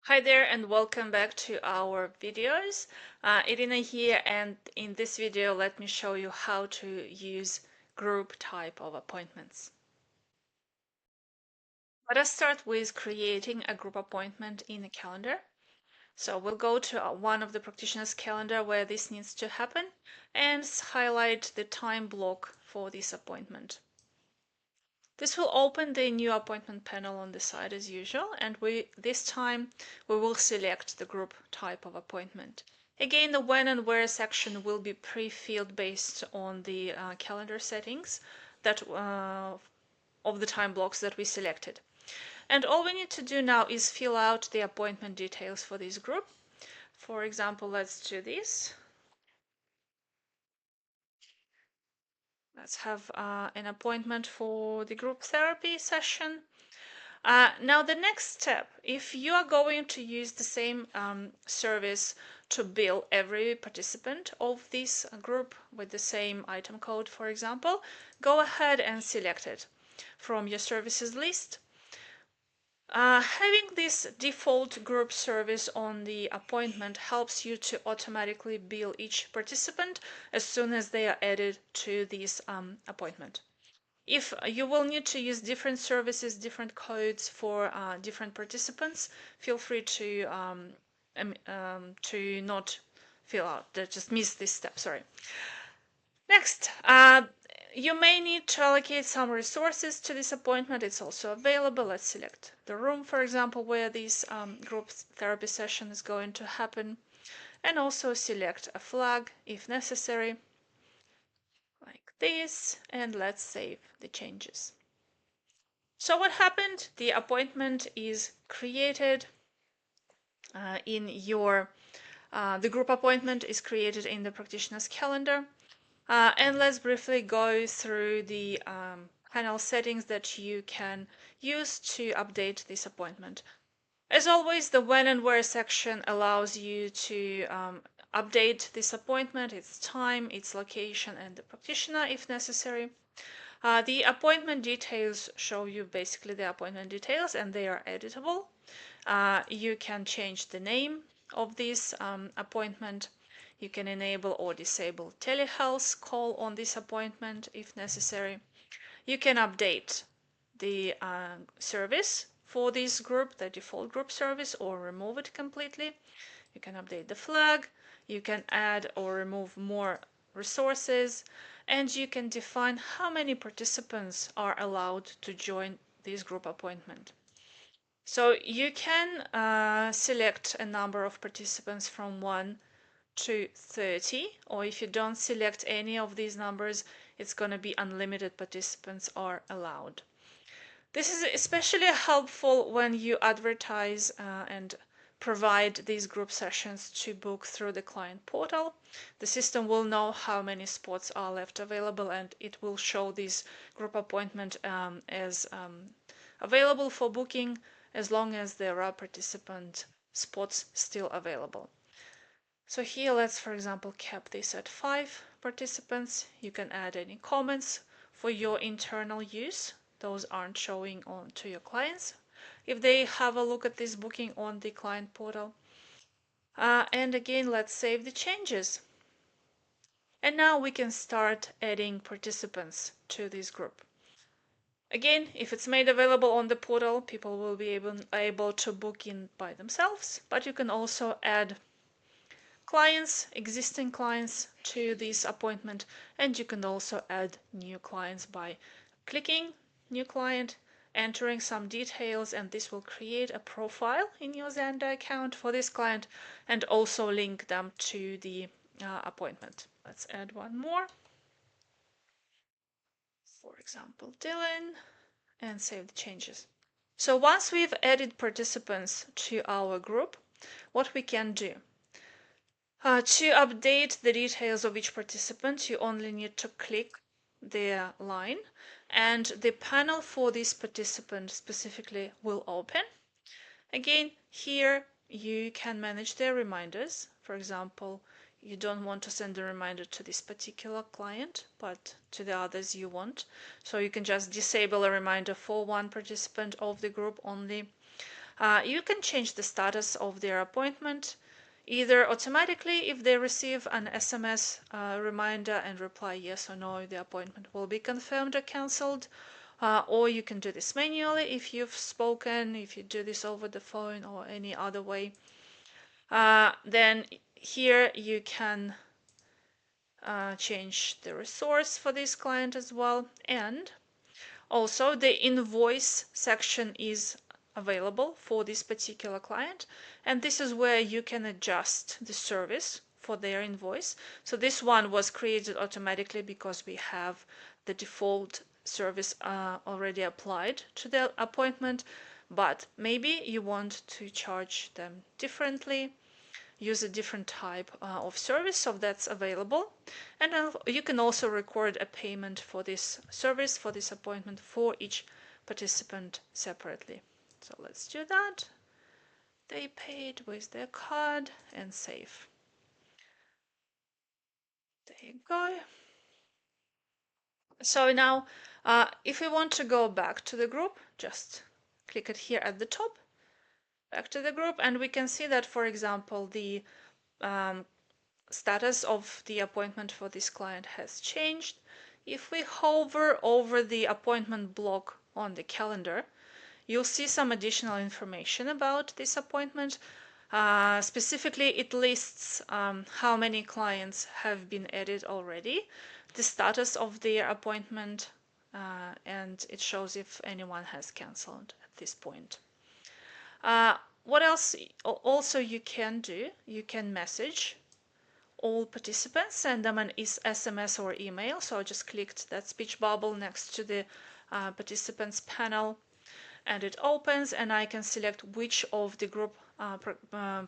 Hi there and welcome back to our videos. Irina here, and in this video let me show you how to use group type of appointments. Let us start with creating a group appointment in a calendar. So we'll go to one of the practitioner's calendar where this needs to happen and highlight the time block for this appointment. This will open the new appointment panel on the side as usual, and this time we will select the group type of appointment. Again, the when and where section will be pre-filled based on the calendar settings that of the time blocks that we selected. And all we need to do now is fill out the appointment details for this group. For example, let's do this. Let's have an appointment for the group therapy session. Now the next step, if you are going to use the same service to bill every participant of this group with the same item code, for example, go ahead and select it from your services list. Having this default group service on the appointment helps you to automatically bill each participant as soon as they are added to this appointment. If you will need to use different services, different codes for different participants, feel free to not fill out, just miss this step, sorry. Next, you may need to allocate some resources to this appointment. It's also available. Let's select the room, for example, where this group therapy session is going to happen, and also select a flag if necessary, like this, and let's save the changes. So what happened? The appointment is created in your, the group appointment is created in the practitioner's calendar. And let's briefly go through the panel settings that you can use to update this appointment. As always, the when and where section allows you to update this appointment, its time, its location, and the practitioner if necessary. The appointment details show you basically the appointment details, and they are editable. You can change the name of this appointment. You can enable or disable telehealth call on this appointment if necessary. You can update the service for this group, the default group service, or remove it completely. You can update the flag. You can add or remove more resources, and you can define how many participants are allowed to join this group appointment. So you can select a number of participants from 1 to 30, or if you don't select any of these numbers, it's going to be unlimited participants are allowed. This is especially helpful when you advertise and provide these group sessions to book through the client portal. The system will know how many spots are left available, and it will show this group appointment as available for booking as long as there are participant spots still available. So here, let's, for example, cap this at 5 participants. You can add any comments for your internal use. Those aren't showing on to your clients if they have a look at this booking on the client portal. And again, let's save the changes. And now we can start adding participants to this group. Again, if it's made available on the portal, people will be able to book in by themselves, but you can also add clients, existing clients to this appointment, and you can also add new clients by clicking new client, entering some details, and this will create a profile in your Zanda account for this client and also link them to the appointment. Let's add one more. For example, Dylan, and save the changes. So once we've added participants to our group, what we can do to update the details of each participant, you only need to click their line, and the panel for this participant specifically will open. Again, here you can manage their reminders. For example, you don't want to send a reminder to this particular client, but to the others you want. So you can just disable a reminder for one participant of the group only. You can change the status of their appointment either automatically if they receive an SMS reminder and reply yes or no, the appointment will be confirmed or cancelled, or you can do this manually if you've spoken, if you do this over the phone or any other way. Then here you can change the resource for this client as well, and also the invoice section is available for this particular client, and this is where you can adjust the service for their invoice. So this one was created automatically because we have the default service already applied to the appointment, but maybe you want to charge them differently, use a different type of service, so that's available. And you can also record a payment for this service, for this appointment, for each participant separately. So let's do that. They paid with their card and save. There you go. So now if we want to go back to the group, just click it here at the top, back to the group, and we can see that, for example, the status of the appointment for this client has changed. If we hover over the appointment block on the calendar, you'll see some additional information about this appointment. Specifically, it lists how many clients have been added already, the status of their appointment, and it shows if anyone has cancelled at this point. What else also you can do? You can message all participants, send them an SMS or email. So I just clicked that speech bubble next to the participants panel, and it opens, and I can select which of the group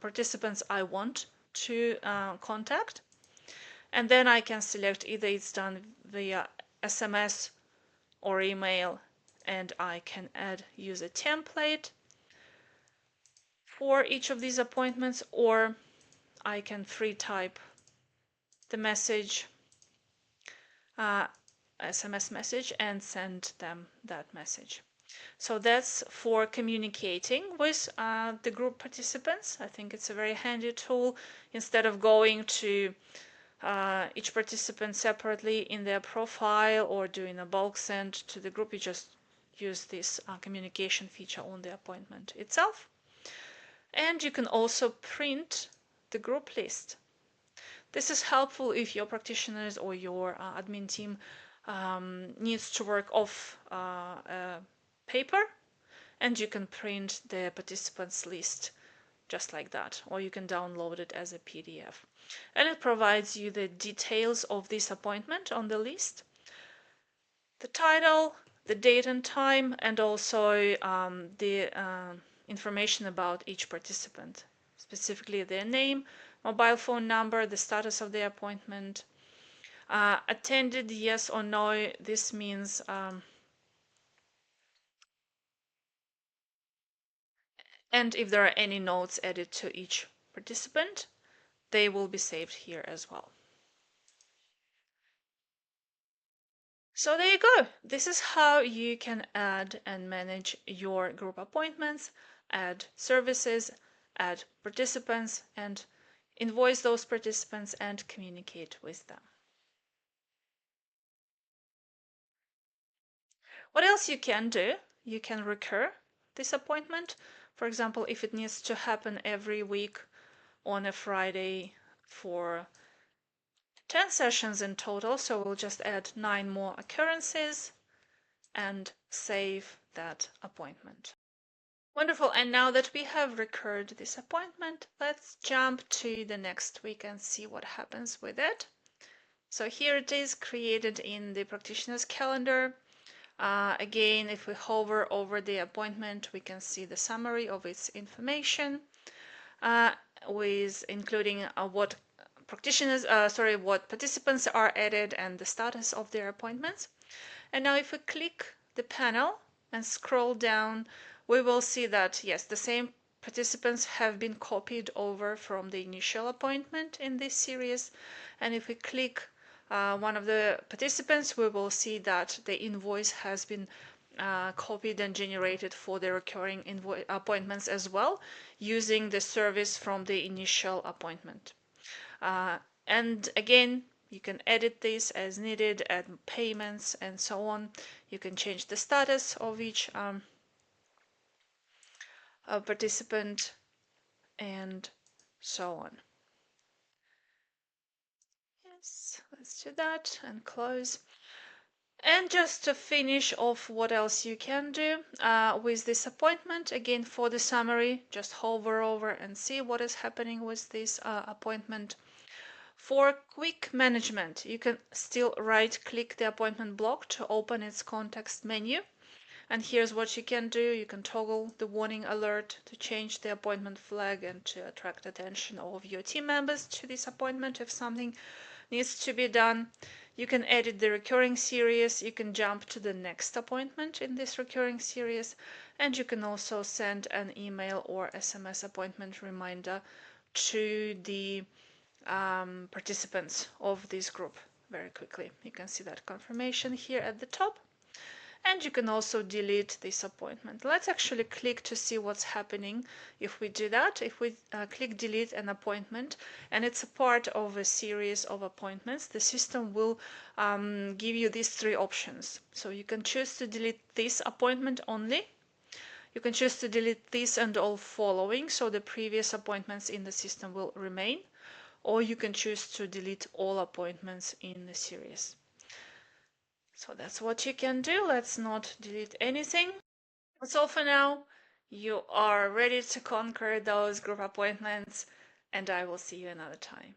participants I want to contact, and then I can select either it's done via SMS or email, and I can use a template for each of these appointments, or I can free type the message, SMS message, and send them that message. So that's for communicating with the group participants. I think it's a very handy tool. Instead of going to each participant separately in their profile or doing a bulk send to the group, you just use this communication feature on the appointment itself. And you can also print the group list. This is helpful if your practitioners or your admin team needs to work off paper, and you can print the participants list just like that, or you can download it as a PDF. And it provides you the details of this appointment on the list, the title, the date and time, and also the information about each participant, specifically their name, mobile phone number, the status of the appointment, attended yes or no. This means and if there are any notes added to each participant, they will be saved here as well. So there you go. This is how you can add and manage your group appointments, add services, add participants, and invoice those participants and communicate with them. What else you can do? You can recur this appointment. For example, if it needs to happen every week on a Friday for 10 sessions in total, so we'll just add 9 more occurrences and save that appointment. Wonderful, and now that we have recurred this appointment, let's jump to the next week and see what happens with it. So here it is created in the practitioner's calendar. Again, if we hover over the appointment, we can see the summary of its information, with including what participants are added and the status of their appointments. And now if we click the panel and scroll down, we will see that yes, the same participants have been copied over from the initial appointment in this series. And if we click one of the participants, we will see that the invoice has been copied and generated for the recurring appointments as well, using the service from the initial appointment. And again, you can edit this as needed, add payments and so on. You can change the status of each participant and so on. Yes, let's do that and close. And just to finish off what else you can do with this appointment, again for the summary, just hover over and see what is happening with this appointment. For quick management, you can still right-click the appointment block to open its context menu. And here's what you can do. You can toggle the warning alert to change the appointment flag and to attract attention of your team members to this appointment if something needs to be done. You can edit the recurring series. You can jump to the next appointment in this recurring series. And you can also send an email or SMS appointment reminder to the participants of this group very quickly. You can see that confirmation here at the top. And you can also delete this appointment. Let's actually click to see what's happening if we do that. If we click delete an appointment and it's a part of a series of appointments, the system will give you these three options. So you can choose to delete this appointment only. You can choose to delete this and all following, so the previous appointments in the system will remain, or you can choose to delete all appointments in the series. So that's what you can do. Let's not delete anything. That's all for now. You are ready to conquer those group appointments, and I will see you another time.